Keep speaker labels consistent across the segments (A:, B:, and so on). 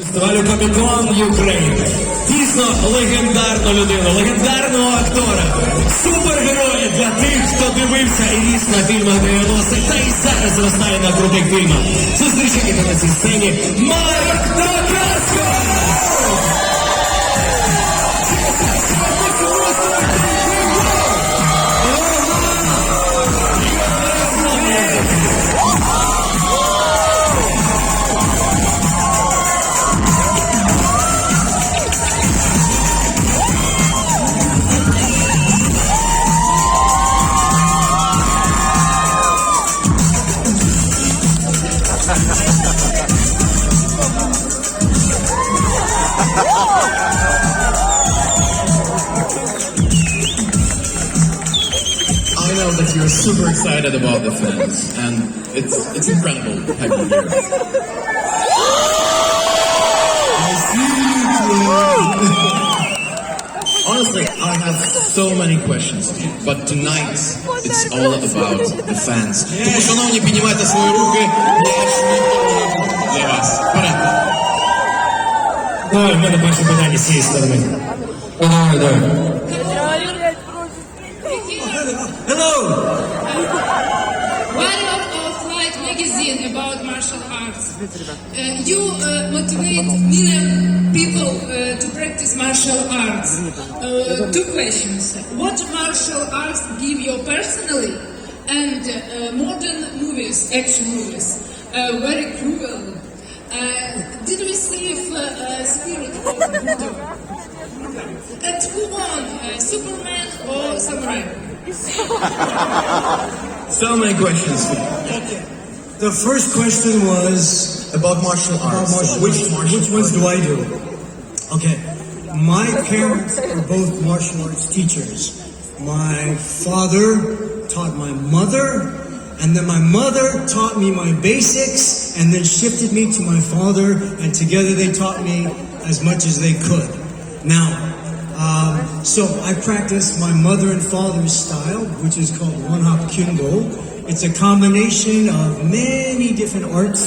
A: Фестивалю Коми України. Дійсно легендарну людину, легендарного актора, супергероя для тих, хто дивився і ріс на фільмах 90-х, та і зараз зростає на крутих фільмах. Зустрічайте на цій сцені Марк Дакаскос!
B: I know that you're super excited about the fans, and it's incredible to have you here.
A: I see you.
B: Honestly, I have so many questions, but tonight it's all about the fans. Тому, шановні, піднімайте свої руки, для вас. Вперед.
A: Давай, в мене перше питання з цієї сторони. Давай. Hello!
C: Warrior of Light magazine about martial arts. You motivate million people to practice martial arts. Two questions. What martial arts give you personally? And modern movies, action movies, very cruel. Did we receive spirit of Buddha? And who won, Superman or Samurai?
B: So many questions for you.
A: Okay. The first question was
B: About martial arts.
A: which ones do I do? Okay. My parents are both martial arts teachers. My father taught my mother, and then my mother taught me my basics, and then shifted me to my father, and together they taught me as much as they could. Now, so I practice my mother and father's style, which is called one-hop kyundo. It's a combination of many different arts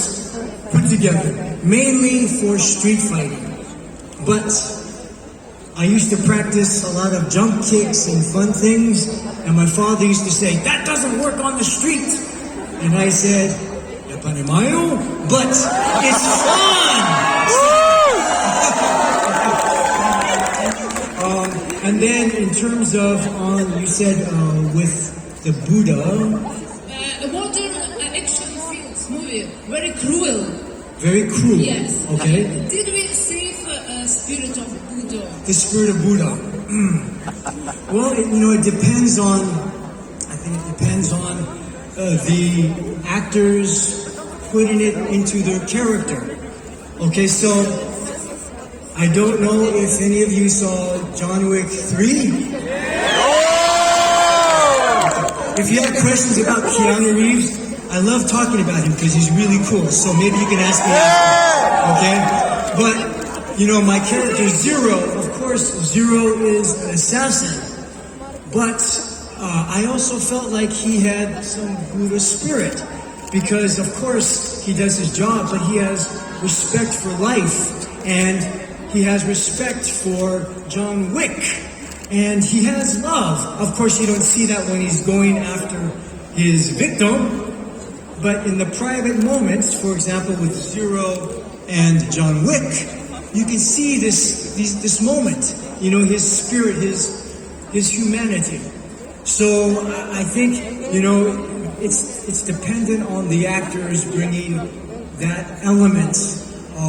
A: put together, mainly for street fighting. But I used to practice a lot of jump kicks and fun things, and my father used to say, "That doesn't work on the street." And I said, "Yapanimayo, but it's fun." And then in terms of, you said with the Buddha.
C: A modern action films movie, very cruel.
A: Very cruel.
C: Yes.
A: Okay.
C: Did we receive spirit of Buddha?
A: The spirit of Buddha. Well, it depends on. I think it depends on the actors putting it into their character. Okay, so I don't know if any of you saw John Wick 3. If you have questions about Keanu Reeves, I love talking about him because he's really cool. So maybe you can ask me after, okay? But, my character Zero, of course, Zero is an assassin. But I also felt like he had some Buddha spirit because, of course, he does his job, but he has respect for life. And he has respect for John Wick. And he has love. Of course, you don't see that when he's going after his victim. But in the private moments, for example, with Zero and John Wick, you can see this moment. His spirit, his humanity. So I think, it's dependent on the actors bringing that element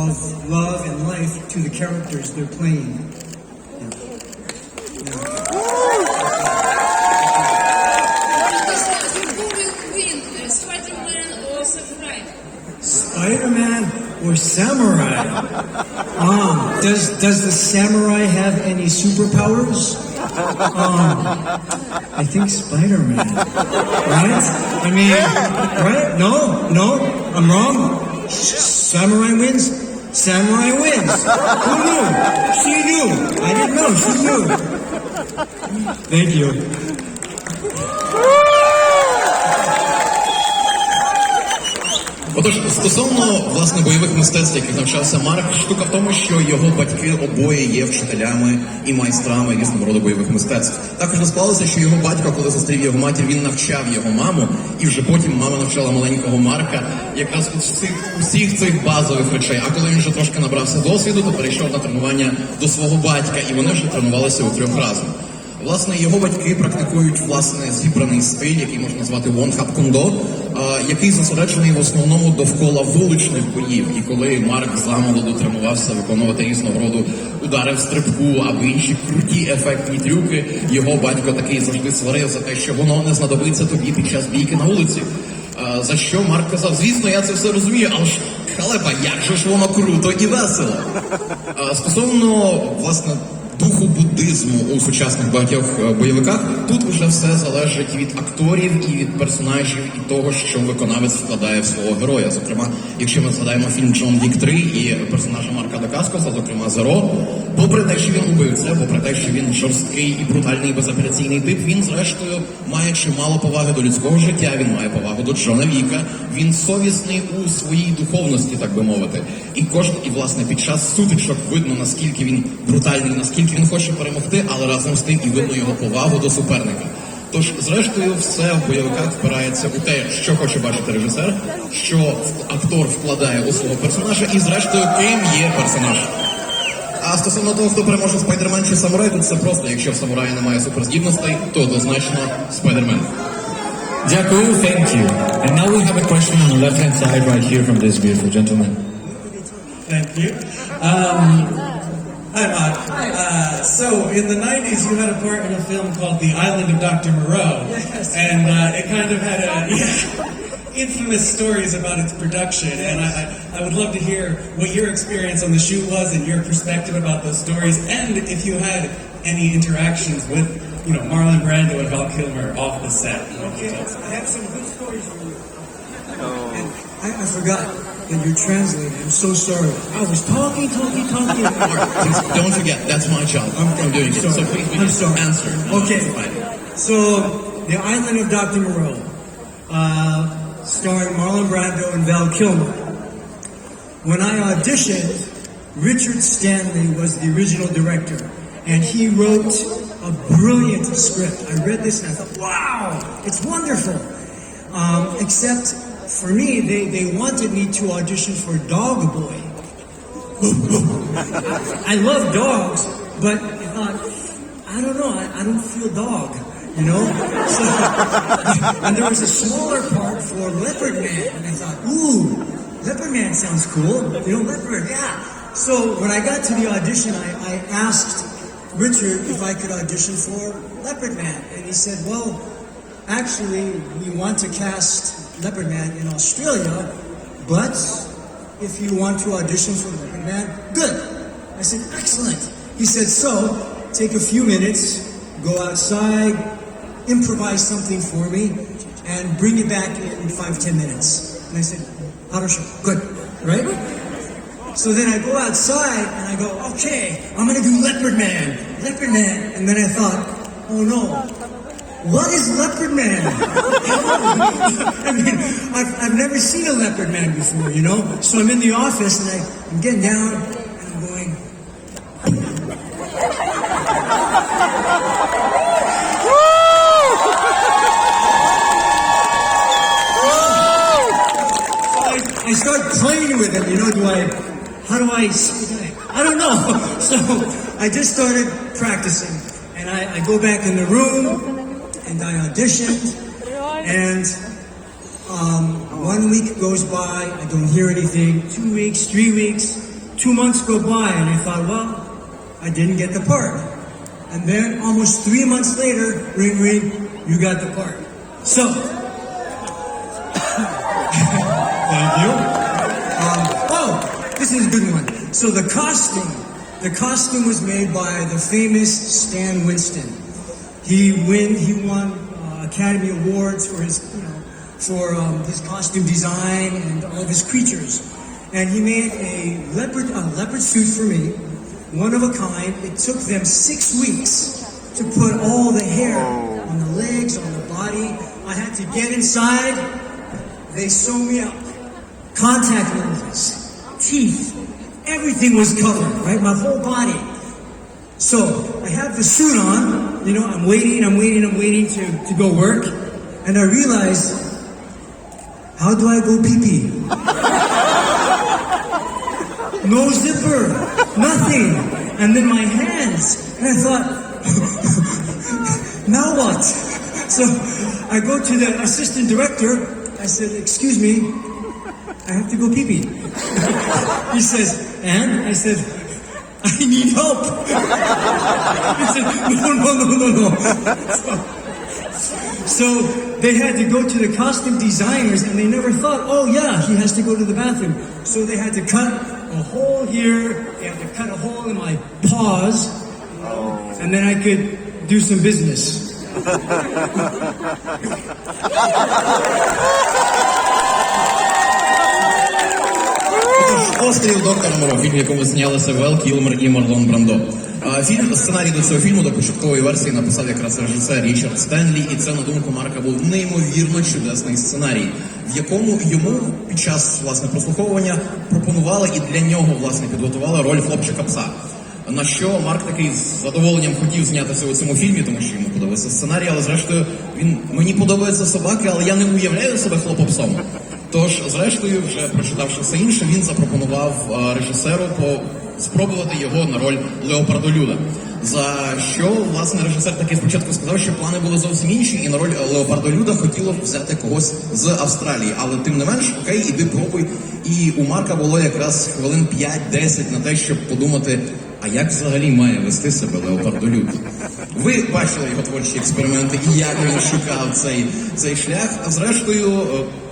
A: of love and life to the characters they're playing.
C: Who will win, Spider-Man or Samurai?
A: Spider-Man or Samurai? Does the Samurai have any superpowers? I think Spider-Man. Right? I mean, right? No, I'm wrong. Samurai wins? Samurai wins. Who knew? She knew. I didn't know. She knew. Thank you.
B: Отож, стосовно, власне, бойових мистецтв, яких навчався Марк, штука в тому, що його батьки обоє є вчителями і майстрами різного роду бойових мистецтв. Також не склалося, що його батько, коли зустрів його матір, він навчав його маму, і вже потім мама навчала маленького Марка якраз усіх цих базових речей. А коли він вже трошки набрався досвіду, то перейшов на тренування до свого батька, і вони вже тренувалися у трьох разом. Власне, його батьки практикують, власне, зібраний стиль, який можна назвати вон-хап-кундо, який зосереджений в основному довкола вуличних боїв. І коли Марк замолоду тренувався виконувати різного роду удари в стрибку або інші круті ефектні трюки, його батько такий завжди сварив за те, що воно не знадобиться тобі під час бійки на вулиці. За що Марк казав, звісно, я це все розумію, але ж, халепа, як же ж воно круто і весело. Стосовно, власне, духу буддизму у сучасних багатьох бойовиках, тут вже все залежить від акторів і від персонажів, і того, що виконавець вкладає в свого героя. Зокрема, якщо ми згадаємо фільм «Джон Вік 3» і персонажа Марка Дакаскоса, зокрема Зеро, попри те, що він убивця, попри те, що він жорсткий і брутальний і безапеляційний тип, він, зрештою, має чимало поваги до людського життя, він має повагу до Джона Віка, він совісний у своїй духовності, так би мовити. І власне, під час сутичок видно, наскільки він брутальний, наскільки він хоче перемогти, але разом з тим і видно його повагу до суперника. Тож, зрештою, все в бойовиках впирається у те, що хоче бачити режисер, що актор вкладає у свого персонажа, і зрештою, ким є персонаж. А стосовно того, хто переможе Спайдермен чи Самурай, тут все просто. Якщо в Самурая немає суперздібностей, то однозначно Спайдермен.
D: Дякую, thank you. And now we have a question on the left-hand side right here from this beautiful gentleman.
E: Thank you. Hi, Mark. So, in the 90s, you had a part in a film called The Island of Dr. Moreau.
A: Yes.
E: And it kind of had infamous stories about its production. And I would love to hear what your experience on the shoot was and your perspective about those stories. And if you had any interactions with, Marlon Brando and Val Kilmer off the set.
A: Okay, I have some good stories for you. And I forgot that you're translating. I'm so sorry. I was talking.
B: Please, don't forget, that's my job. I'm doing it. So please, we just answer.
A: Okay. So, The Island of Dr. Moreau, starring Marlon Brando and Val Kilmer. When I auditioned, Richard Stanley was the original director, and he wrote a brilliant script. I read this and I thought, wow, it's wonderful. Except for me, they wanted me to audition for Dog Boy. I love dogs, but I thought, I don't know, I don't feel dog, So, and there was a smaller part for Leopard Man, and I thought, ooh, Leopard Man sounds cool. Leopard, yeah. So when I got to the audition, I asked Richard if I could audition for Leopard Man, and he said, well, actually, we want to cast Leopard Man in Australia, but if you want to audition for Leopard Man, good. I said, excellent. He said, so, take a few minutes, go outside, improvise something for me, and bring it back in 5-10 minutes. And I said, Harasho, good, right? So then I go outside and I go, okay, I'm gonna do Leopard Man. And then I thought, oh no, what is Leopard Man? I mean, I've never seen a Leopard Man before, So I'm in the office and I'm getting down and I'm going. I start playing with it, I don't know. So I just started practicing, and I go back in the room, and I auditioned, and 1 week goes by, I don't hear anything, 2 weeks, 3 weeks, 2 months go by, and I thought, well, I didn't get the part. And then almost 3 months later, ring, ring, you got the part. So, thank you. This is a good one. So the costume was made by the famous Stan Winston. He won Academy Awards for his costume design and all of his creatures. And he made a leopard suit for me, one of a kind. It took them 6 weeks to put all the hair on the legs, on the body. I had to get inside. They sew me up. contact lenses, teeth, everything was covered, right? My whole body. So I have the suit on, you know, I'm waiting to go work, and I realize, how do I go pee-pee? No zipper, nothing. And then my hands, and I thought, now what? So I go to the assistant director, I said, excuse me, I have to go pee-pee. He says, and? I said, I need help. He said, no. So they had to go to the costume designers, and they never thought, oh yeah, he has to go to the bathroom. So they had to cut a hole here, they had to cut a hole in my paws, and then I could do some business.
B: Острів доктора Моро, фільм, в якому знялися Вел Кілмер і Марлон Брандо. Сценарій до цього фільму, до початкової версії, написав якраз режисер Річард Стенлі, і це, на думку Марка, був неймовірно чудесний сценарій, в якому йому під час, власне, прослуховування пропонували і для нього, власне, підготували роль хлопчика-пса. На що Марк такий з задоволенням хотів знятися у цьому фільмі, тому що йому подобається сценарій, але зрештою, мені подобаються собаки, але я не уявляю себе хлопопсом. Тож, зрештою, вже прочитавши все інше, він запропонував режисеру спробувати його на роль Леопардолюда. За що, власне, режисер таки спочатку сказав, що плани були зовсім інші, і на роль Леопардолюда хотіло взяти когось з Австралії. Але тим не менш, окей, іди пробуй. І у Марка було якраз хвилин 5-10 на те, щоб подумати, а як взагалі має вести себе Леопардолюд? Ви бачили його творчі експерименти і як він шукав цей шлях. А зрештою,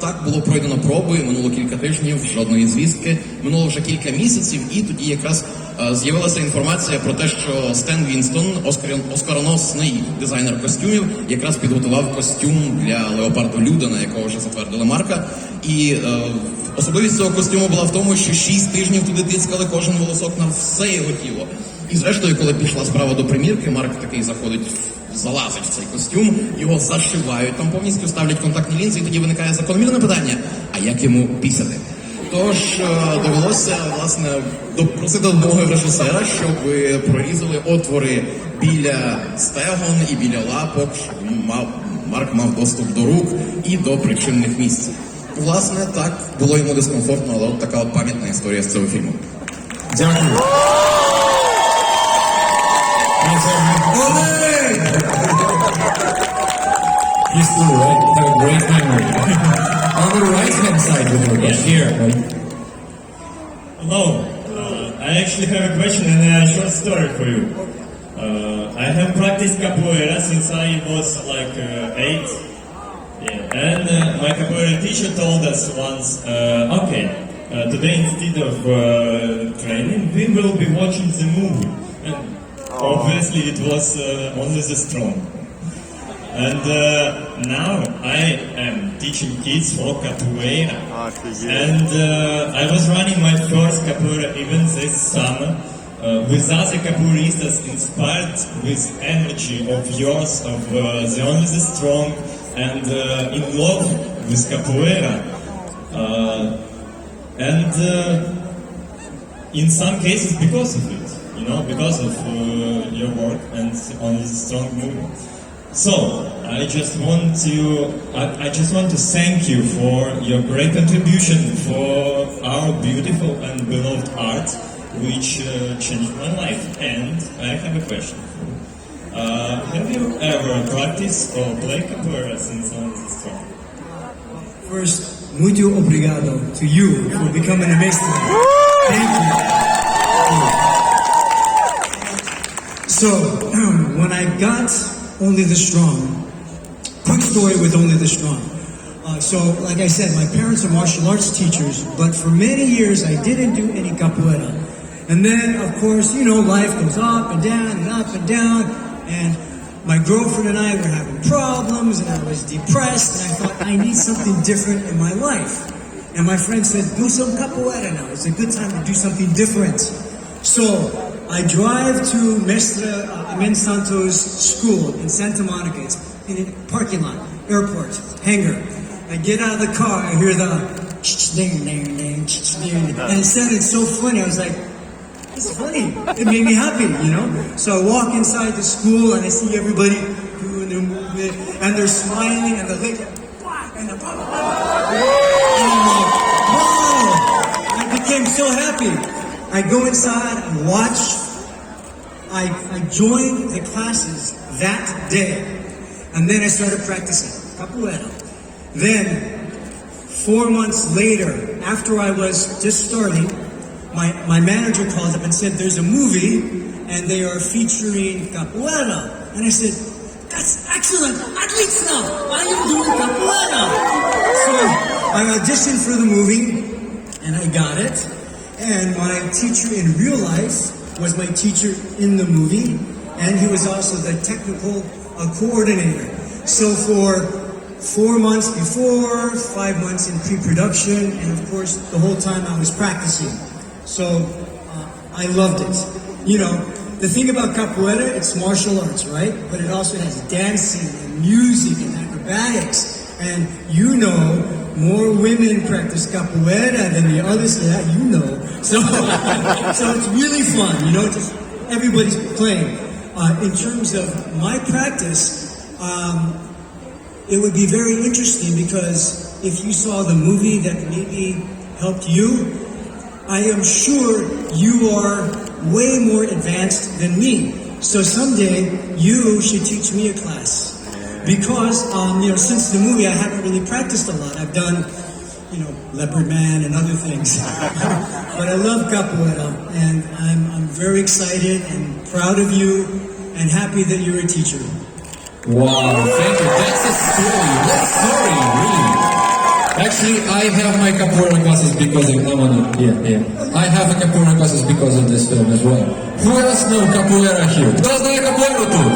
B: так було пройдено проби, минуло кілька тижнів, жодної звістки, минуло вже кілька місяців, і тоді якраз з'явилася інформація про те, що Стен Вінстон, оскароносний дизайнер костюмів, якраз підготував костюм для Леопардолюда, на якого вже затвердили Марка. І особливість цього костюму була в тому, що 6 тижнів туди тискали кожен волосок на все його тіло. І зрештою, коли пішла справа до примірки, Марк такий залазить в цей костюм, його зашивають, там повністю ставлять контактні лінзи, і тоді виникає закономірне питання, а як йому пісяти? Тож довелося, власне, просити допомоги режисера, щоб прорізали отвори біля стегон і біля лапок, щоб Марк мав доступ до рук і до причинних місць. Власне, так, було йому дискомфортно, але от така от пам'ятна історія з цього фільму.
D: Дякую. You still have a great memory. On the right-hand side with your question. Here.
F: Hello. I actually have a question and a short story for you. I have practiced capoeira since I was like 8. Yeah. And my capoeira teacher told us once, okay, today instead of training, we will be watching the movie. And obviously it was only the strong. And now I am teaching kids for capoeira. And I was running my first capoeira event this summer with other capoeiristas inspired with energy of yours, of the only the strong, and in love with capoeira. And in some cases because of it, you know, because of your work and only the strong movement. So, I just want to thank you for your great contribution for our beautiful and beloved art, which changed my life. And I have a question for you. Have you ever practiced or played capoeira since I was strong?
A: First, muito obrigado to you for becoming a maestro. Thank you. So, when I got Only the Strong. Quick story with Only the Strong. So, like I said, my parents are martial arts teachers, but for many years I didn't do any capoeira. And then, of course, you know, life goes up and down and up and down, and my girlfriend and I were having problems, and I was depressed, and I thought, I need something different in my life. And my friend said, do some capoeira now. It's a good time to do something different. So, I drive to Mestre Amen Santos school in Santa Monica. It's in a parking lot, airport, hangar. I get out of the car, I hear the and it sounded so funny. I was like, it's funny. It made me happy, you know? So I walk inside the school and I see everybody doing their movement and they're smiling and the legs and the and I'm like, wow! I became so happy. I go inside and watch. I joined the classes that day and then I started practicing capoeira. Then 4 months later, after I was just starting, my manager called up and said, there's a movie and they are featuring capoeira. And I said, that's excellent, отлично, I am doing capoeira. So I auditioned for the movie and I got it. And my teacher in real life was my teacher in the movie, and he was also the technical coordinator. So for 4 months before, 5 months in pre-production, and of course the whole time I was practicing. So I loved it. You know, the thing about capoeira, it's martial arts, right? But it also has dancing and music and acrobatics. And you know, more women practice capoeira than the others, that you know. So it's really fun, you know, just everybody's playing. In terms of my practice, it would be very interesting because if you saw the movie that maybe helped you, I am sure you are way more advanced than me. So someday you should teach me a class. Because, you know, since the movie I haven't really practiced a lot. I've done, you know, Leopard Man and other things. But I love capoeira and I'm very excited and proud of you and happy that you're a teacher.
D: Wow, thank you. That's a story. What story, really? Actually, I have my capoeira classes because of I have a capoeira classes because of this film as well. Who else know capoeira here? Кто знает capoeira тут?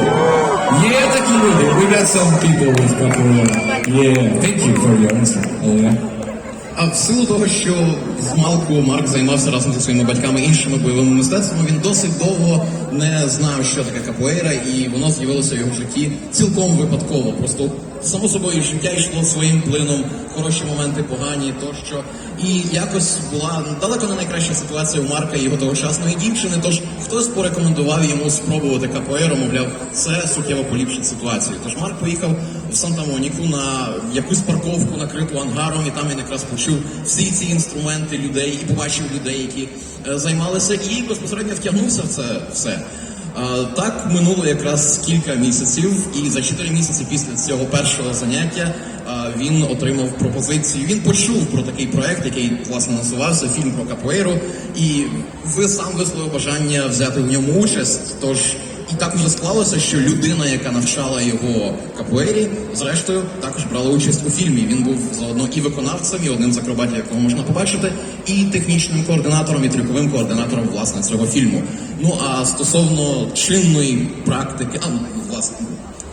D: Yeah, такие люди. We got some people with capoeira. Yeah, thank you for your answer.
B: А в силу того, що змалку Марк займався разом зі своїми батьками іншими бойовими мистецтвами, він досить довго не знав, що таке капоейра, і воно з'явилося в його житті цілком випадково. Просто само собою життя йшло своїм плином, хороші моменти, погані, тощо. І якось була далеко не найкраща ситуація у Марка і його тогочасної дівчини, тож хтось порекомендував йому спробувати капоейру, мовляв, це суттєво поліпшить ситуацію. Тож Марк поїхав в Санта-Моніку на якусь парковку, накриту ангаром, і там він якраз почув всі ці інструменти людей і побачив людей, які займалися, і безпосередньо втягнувся в це все. Так минуло якраз кілька місяців, і за 4 місяці після цього першого заняття він отримав пропозицію. Він почув про такий проект, який, власне, називався «Фільм про капоейру», і сам висловив бажання взяти в ньому участь. Тож і так уже склалося, що людина, яка навчала його капоейрі, зрештою також брала участь у фільмі. Він був заодно і виконавцем, і одним з акробатів, якого можна побачити, і технічним координатором, і трюковим координатором, власне, цього фільму. Ну, а стосовно чинної практики, власне,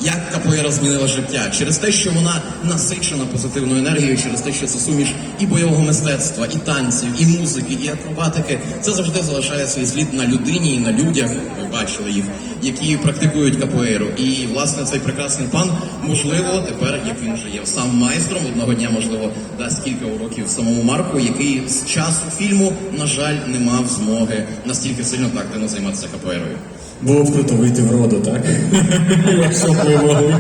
B: як капоейра змінила життя? Через те, що вона насичена позитивною енергією, через те, що це суміш і бойового мистецтва, і танців, і музики, і акробатики. Це завжди залишає свій слід на людині і на людях, ви бачили їх, які практикують капоейру. І, власне, цей прекрасний пан, можливо, тепер, як він вже є сам майстром, одного дня, можливо, дасть кілька уроків самому Марку, який з часу фільму, на жаль, не мав змоги настільки сильно так активно займатися капоейрою.
D: Було б круто вийти в роду, так? Якщо б ви могли.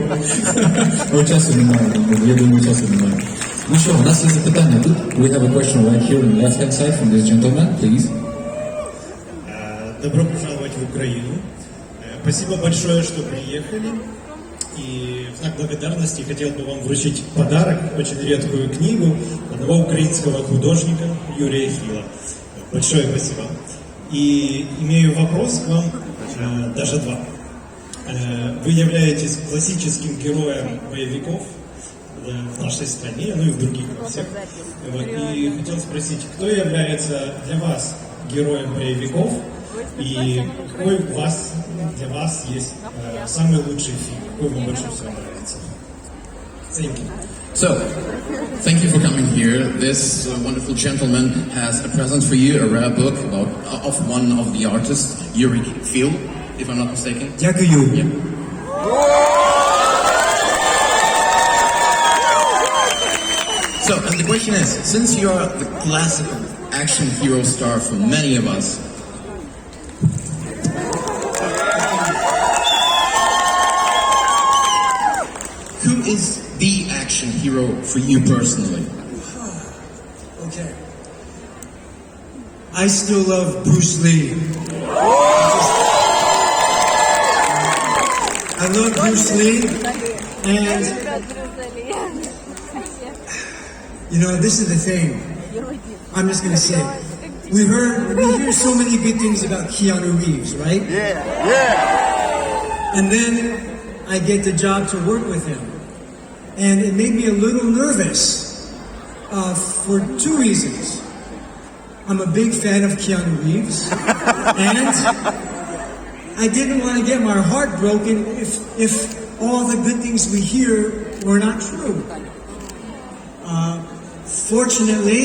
D: Але часу немає, я думаю, часу немає. Ну що, у нас є запитання тут. We have a question right here on the left hand side from this gentleman, please.
G: Добро пожаловать в Украину. Спасибо большое, что приехали. И в знак благодарности хотел бы вам вручить подарок, очень редкую книгу одного украинского художника Юрия Хила. Большое спасибо. И имею вопрос к вам, даже два. Вы являетесь классическим героем боевиков в нашей стране, ну и в других всех. И хотел спросить, кто является для вас героем боевиков, и какой для вас есть самый лучший фильм, какой вам больше всего нравится? Thank you.
B: So, thank you for coming here. This wonderful gentleman has a present for you, a rare book of one of the artists, Yuri Phil, if I'm not mistaken.
A: Дякую.
B: Yeah. So, and the question is, since you are the classical action hero star for many of us, who is the action hero for you personally?
A: Okay. I still love Bruce Lee. I love Bruce Lee, and you know, this is the thing. I'm just gonna say, we hear so many good things about Keanu Reeves, right? And then I get the job to work with him, and it made me a little nervous for two reasons. I'm a big fan of Keanu Reeves, and I didn't want to get my heart broken if all the good things we hear were not true. Fortunately,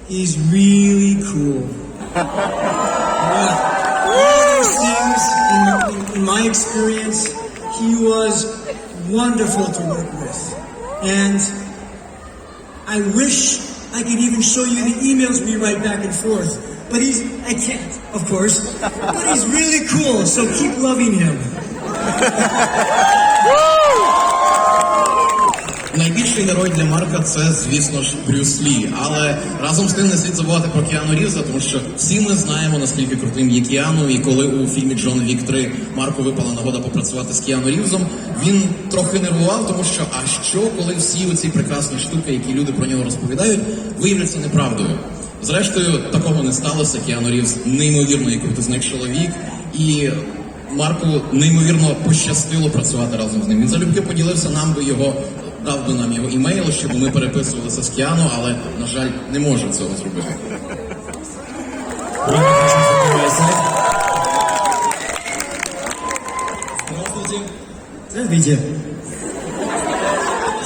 A: he's really cool. All those things, in my experience, he was wonderful to work with. And I wish I could even show you the emails we write back and forth. But I can't, of course. But he's really cool, so keep loving him.
B: Найбільший герой для Марка це, звісно ж, Брюс Лі. Але разом з тим не слід забувати про Кіану Рівза, тому що всі ми знаємо, наскільки крутим є Кіану, і коли у фільмі «Джон Вік 3» Марку випала нагода попрацювати з Кіану Рівзом, він трохи нервував, тому що, а що, коли всі оці прекрасні штуки, які люди про нього розповідають, виявляться неправдою? Зрештою, такого не сталося. Кіану Рівз неймовірний крутизний чоловік, і Марку неймовірно пощастило працювати разом з ним. Він залюбки поділився нам би його, дав би нам його імейл, щоб ми переписувалися з Кіану, але, на жаль, не може цього зробити.
A: Здравствуйте.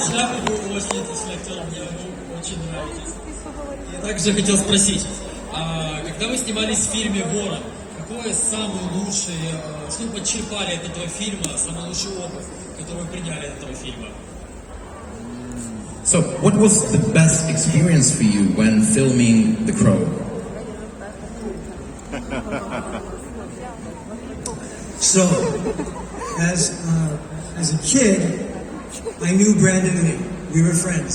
H: Шляпу вы очень актер, мне вы очень нравитесь. Я также хотел спросить, когда вы снимались в фильме «Ворон», какое самое лучшее, что вы подчерпали от этого фильма, самый лучший опыт, который вы приняли от этого фильма?
B: So, what was the best experience for you when filming The Crow?
A: So, as a kid, I knew Brandon Lee. We were friends.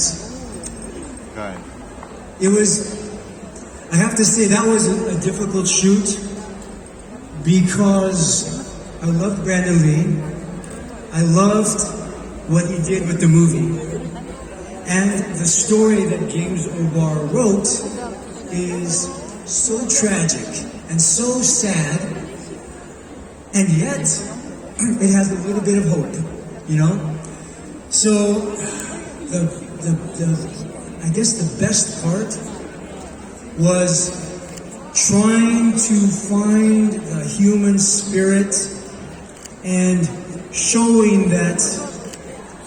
A: It was, I have to say, that was a difficult shoot because I loved Brandon Lee. I loved what he did with the movie. And the story that James O'Barr wrote is so tragic and so sad, and yet it has a little bit of hope, you know? So I guess the best part was trying to find the human spirit and showing that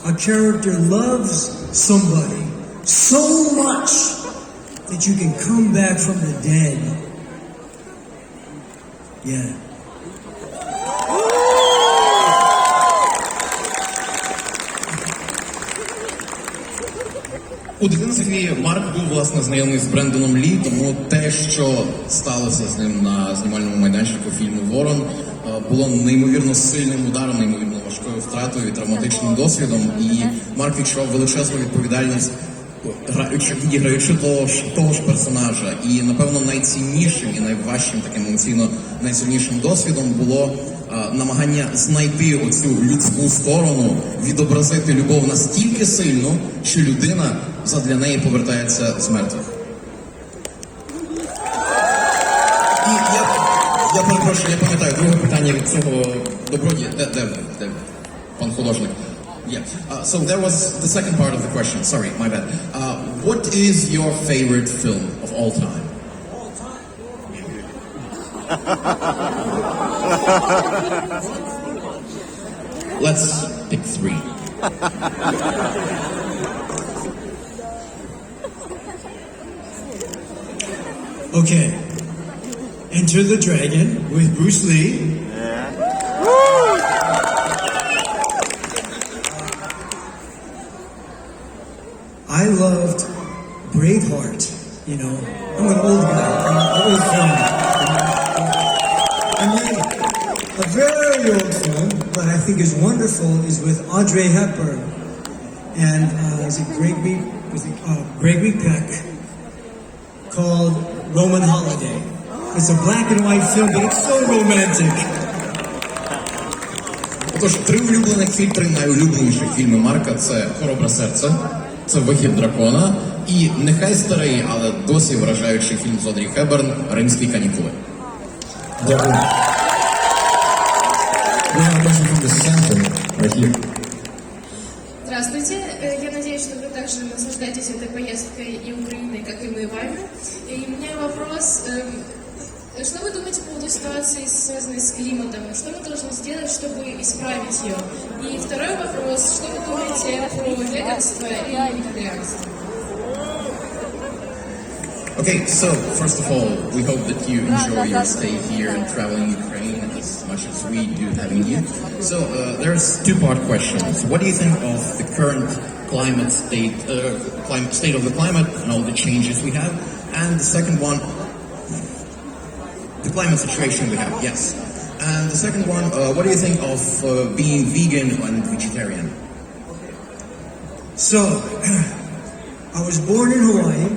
A: a character loves somebody so much that you can come back from the dead. Yeah.
B: У дитинстві Марк був, власне, знайомий з Брендоном Лі, тому те, що сталося з ним на знімальному майданчику фільму «Ворон», було неймовірно сильним ударом, неймовірно важкою втратою і травматичним досвідом. І Марк відчував величезну відповідальність, граючи того ж персонажа. І, напевно, найціннішим і найважчим, таким емоційно найсильнішим досвідом було намагання знайти оцю людську сторону, відобразити любов настільки сильно, що людина задля неї повертається з мертвих. І я перепрошую, я пам'ятаю, друге питання від цього добродія. Де пан художник? Yeah. So there was the second part of the question. Sorry, my bad. What is your favorite film of all time? Let's pick 3.
A: Okay. Enter the Dragon with Bruce Lee. I I loved Braveheart, you know. I'm an old guy, I'm an old film. And then a very old film, but I think is wonderful, is with Audrey Hepburn. And is it Gregory Peck, called Roman Holiday. It's a black and white film, but it's so romantic.
B: Отож, 3 улюблених фільтри найулюбленіших фільми Марка – це «Хоробре серце», це «Вихід дракона» і нехай старий, але досі вражаючий фільм з Одрі Хепберн «Римські канікули».
D: Дякую. We have a question from the center, right here.
I: Здравствуйте. Я надеюсь, что вы также наслаждаетесь этой поездкой и Украиной, как и мы вами. И у меня вопрос. Что вы думаете по поводу ситуации, связанной с климатом? Что мы должны сделать, чтобы исправить ее? И второй вопрос. Что вы думаете про веганство и вегетарианство?
B: Okay, so first of all, we hope that you enjoy your stay here and traveling Ukraine as much as we do having you. So there's two-part questions. What do you think of the current climate state, state of the climate and all the changes we have? And the second one, the climate situation we have, yes. And the second one, what do you think of being vegan and vegetarian?
A: So, I was born in Hawaii,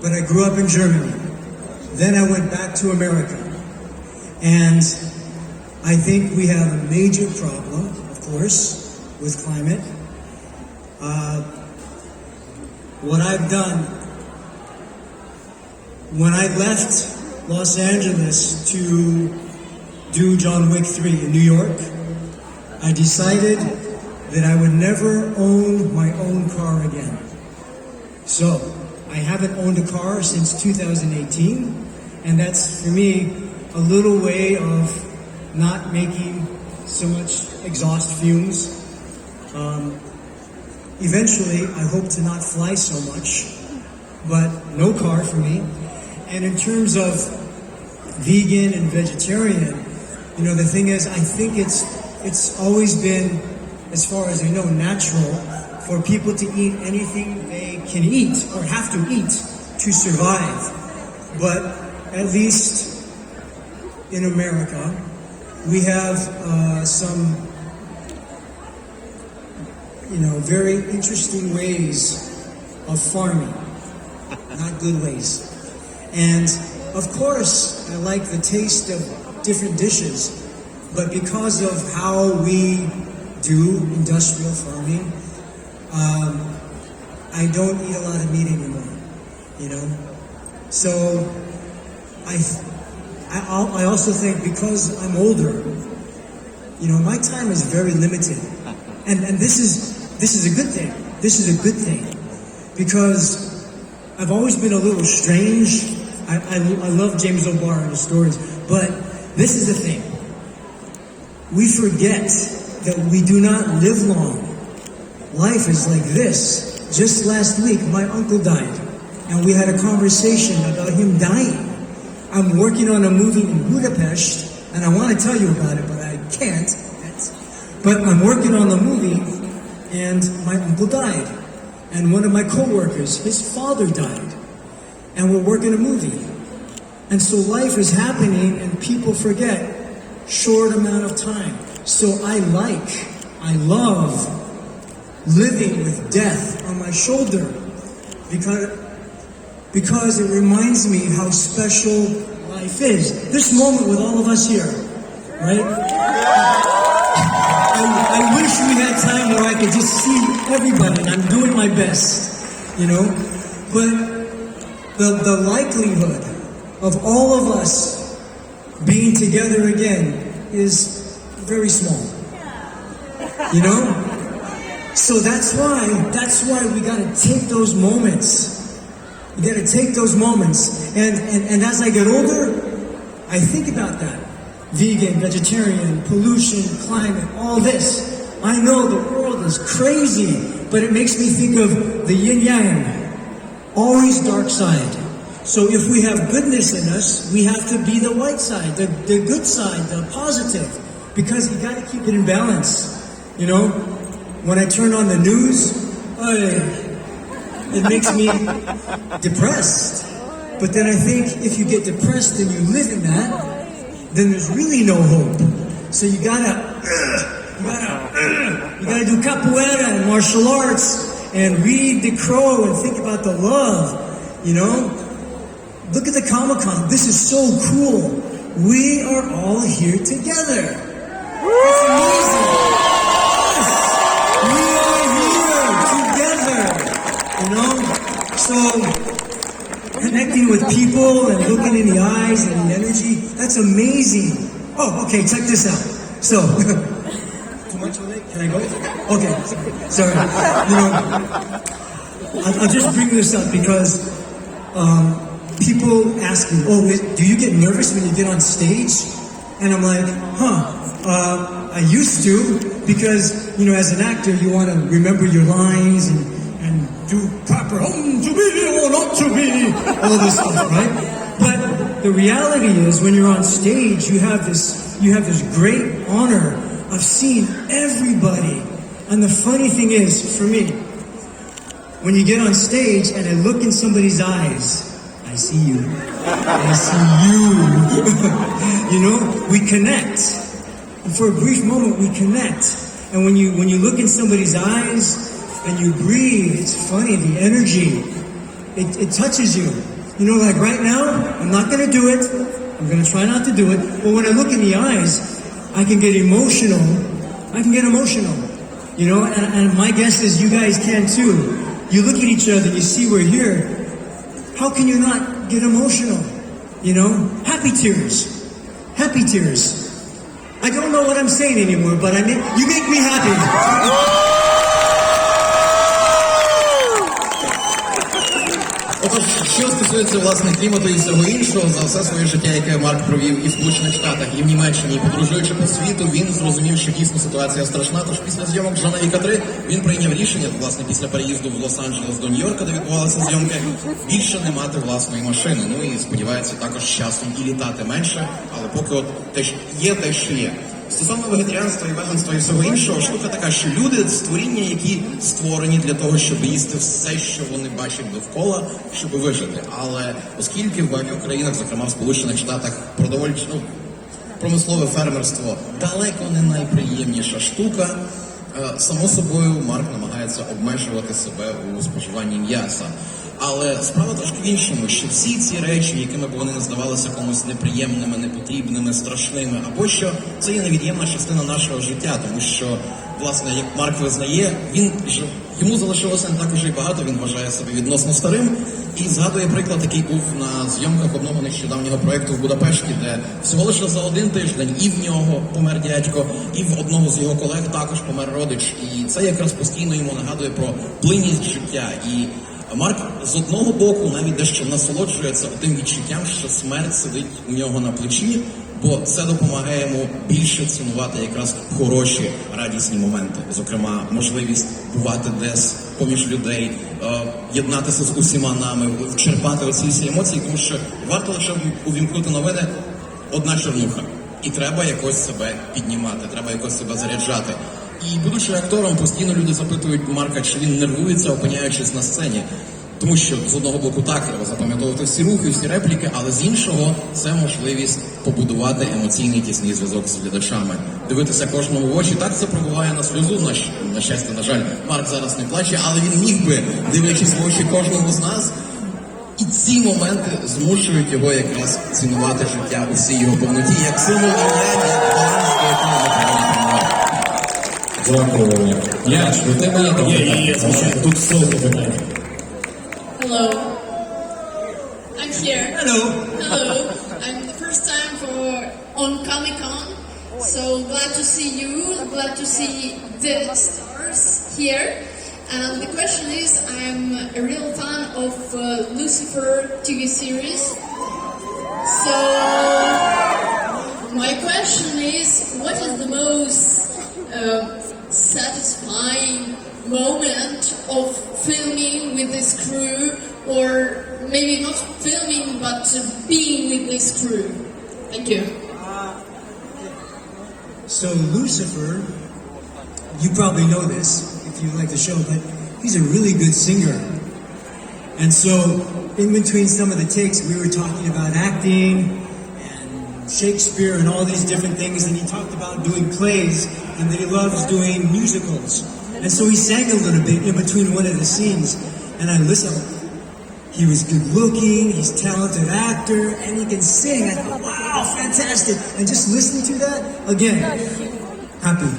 A: but I grew up in Germany. Then I went back to America. And I think we have a major problem, of course, with climate. What I've done, when I left Los Angeles to do John Wick 3 in New York, I decided that I would never own my own car again. So, I haven't owned a car since 2018, and that's, for me, a little way of not making so much exhaust fumes. Eventually, I hope to not fly so much, but no car for me. And in terms of vegan and vegetarian, you know, the thing is, I think it's always been, as far as I know, natural for people to eat anything they can eat or have to eat to survive. But at least in America, we have some, you know, very interesting ways of farming, not good ways. And of course, I like the taste of different dishes, but because of how we do industrial farming, I don't eat a lot of meat anymore, you know. So I also think because I'm older, you know, my time is very limited, and this is a good thing. This is a good thing because I've always been a little strange. I love James O'Barr and his stories, but this is the thing. We forget that we do not live long. Life is like this. Just last week, my uncle died, and we had a conversation about him dying. I'm working on a movie in Budapest, and I want to tell you about it, but I can't. But I'm working on the movie, and my uncle died. And one of my co-workers, his father died. And we're working a movie. And so life is happening, and people forget short amount of time. So I love living with death on my shoulder because it reminds me how special life is. This moment with all of us here, right? I wish we had time where I could just see everybody, and I'm doing my best, you know? But the likelihood of all of us being together again is very small, you know? So that's why we gotta take those moments. We gotta take those moments. And as I get older, I think about that. Vegan, vegetarian, pollution, climate, all this. I know the world is crazy, but it makes me think of the yin-yang. Always dark side. So if we have goodness in us, we have to be the white side, the good side, the positive. Because you gotta keep it in balance, you know? When I turn on the news, it makes me depressed. But then I think if you get depressed and you live in that, then there's really no hope. So you gotta do capoeira and martial arts and read The Crow and think about the love, you know? Look at the Comic-Con. This is so cool. We are all here together. It's amazing. Yes, we are here together, you know? So, connecting with people and looking in the eyes and the energy, that's amazing. Oh, okay, check this out. So, too much on it? Can I go? Okay, sorry. You know, I'll just bring this up because people ask me, oh, do you get nervous when you get on stage? And I'm like, I used to, because, you know, as an actor, you want to remember your lines and do proper, to be or not to be, all this stuff, right? But the reality is, when you're on stage, you have this great honor of seeing everybody. And the funny thing is, for me, when you get on stage and I look in somebody's eyes, I see you. I see you. You know, we connect. And for a brief moment, we connect. And when you look in somebody's eyes and you breathe, it's funny, the energy, it touches you. You know, like right now, I'm not going to do it. I'm going to try not to do it. But when I look in the eyes, I can get emotional. You know, and my guess is you guys can too. You look at each other, you see we're here. How can you not get emotional? You know? Happy tears. Happy tears. I don't know what I'm saying anymore, but you make me happy.
B: Отож, що стосується, власне, клімату і всього іншого, за все своє життя, яке Марк провів і в Сполучених Штатах, і в Німеччині, і подорожуючи по світу, він зрозумів, що дійсно ситуація страшна. Тож після зйомок Джона Віка 3 він прийняв рішення, власне, після переїзду в Лос-Анджелес до Нью-Йорка, де відбувалися зйомки, більше не мати власної машини. Ну і сподівається також з часом і літати менше, але поки от є те, що є. Стосовно вегетаріанства і веганства і всього іншого, штука така, що люди – створіння, які створені для того, щоб їсти все, що вони бачать довкола, щоб вижити. Але оскільки в багатьох країнах, зокрема в Сполучених Штатах, промислове фермерство далеко не найприємніша штука, само собою Марк намагається обмежувати себе у споживанні м'яса. Але справа трошки в іншому, що всі ці речі, якими б вони не здавалися комусь неприємними, непотрібними, страшними, або що це є невід'ємна частина нашого життя, тому що, власне, як Марк визнає, йому залишилося не так уже і багато, він вважає себе відносно старим, і згадує приклад, який був на зйомках одного нещодавнього проєкту в Будапешті, де всього лише за один тиждень і в нього помер дядько, і в одного з його колег також помер родич. І це якраз постійно йому нагадує про плинність життя. І Марк з одного боку навіть дещо насолоджується тим відчуттям, що смерть сидить у нього на плечі, бо це допомагає йому більше цінувати якраз хороші, радісні моменти. Зокрема, можливість бувати десь поміж людей, єднатися з усіма нами, вчерпати оці всі емоції, тому що варто лише увімкнути новини одна чорнуха. І треба якось себе піднімати, треба якось себе заряджати. І будучи актором, постійно люди запитують Марка, чи він нервується, опиняючись на сцені. Тому що, з одного боку, так, треба запам'ятовувати всі рухи, всі репліки, але з іншого, це можливість побудувати емоційний тісний зв'язок з глядачами. Дивитися кожному в очі. Так, це пробуває на сльозу, на щастя, на жаль. Марк зараз не плаче, але він міг би, дивлячись в очі кожному з нас. І ці моменти змушують його якраз цінувати життя у всій його повноті, як символ ім'я, як баланс, до якого ми повинні приймати.
D: Дякую. Яш, у тебе є таке?
G: Є, звичайно, тут сотні питань.
J: Hello. I'm here.
A: Hello.
J: Hello. I'm the first time on Comic-Con, so glad to see you, glad to see the stars here. And the question is, I'm a real fan of Lucifer TV series. So my question is, what is the most satisfying moment of filming with this crew, or maybe not filming, but being with this crew? Thank you.
A: So Lucifer, you probably know this if you like the show, but he's a really good singer. And so, in between some of the takes, we were talking about acting and Shakespeare and all these different things, and he talked about doing plays and that he loves doing musicals. And so he sang a little bit in between one of the scenes, and I listened. He was good looking, he's a talented actor, and he can sing. I thought, wow, fantastic. And just listening to that, again, happy.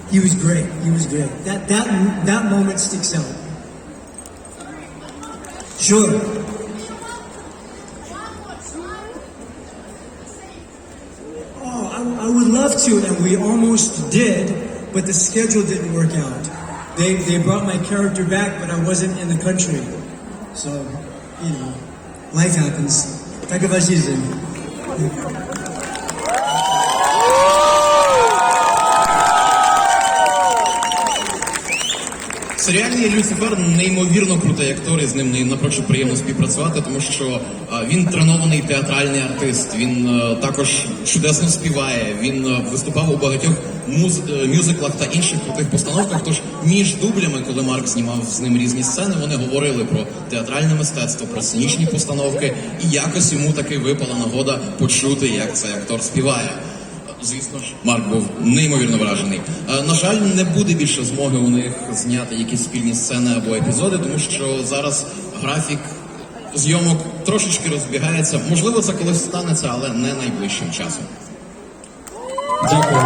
A: He was great, he was great. That moment sticks out. Sure. Oh, I would love to, and we almost did, but the schedule didn't work out. They brought my character back, but I wasn't in the country. So, you know, life happens. Такова жизнь.
B: Серіальний Люцифер неймовірно крутий актор, і з ним напрочуд приємно співпрацювати, тому що він тренований театральний артист, він також чудесно співає, він виступав у багатьох мюзиклах та інших крутих постановках, тож між дублями, коли Марк знімав з ним різні сцени, вони говорили про театральне мистецтво, про сценічні постановки, і якось йому таки випала нагода почути, як цей актор співає. Звісно ж, Марк був неймовірно вражений. На жаль, не буде більше змоги у них зняти якісь спільні сцени або епізоди, тому що зараз графік зйомок трошечки розбігається. Можливо, це колись станеться, але не найближчим часом.
D: Дякую.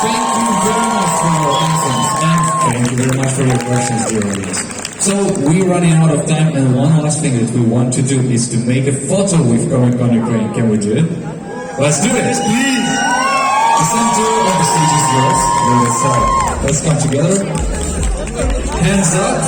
D: Thank you very much for your answers and thank you very much for your questions, dear audience. So we're running out of time, and one last thing that we want to do is to make a photo with Comi Ukraine. Can we do it? Let's do it. Yes, please. The center of the stage is yours. Let's come together. Hands up.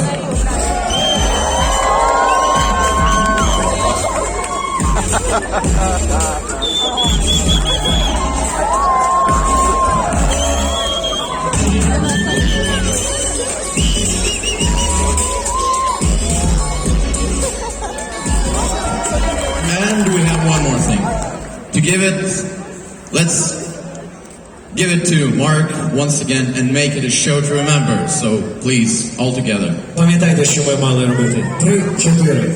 B: And we have one more thing. To give it, let's give it to Mark once again and make it a show to remember. So please, all together.
G: Пам'ятайте, що ми мали робити. 3, 4.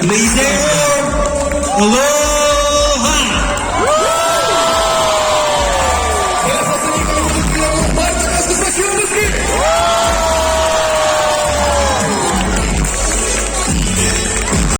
A: Please, hello.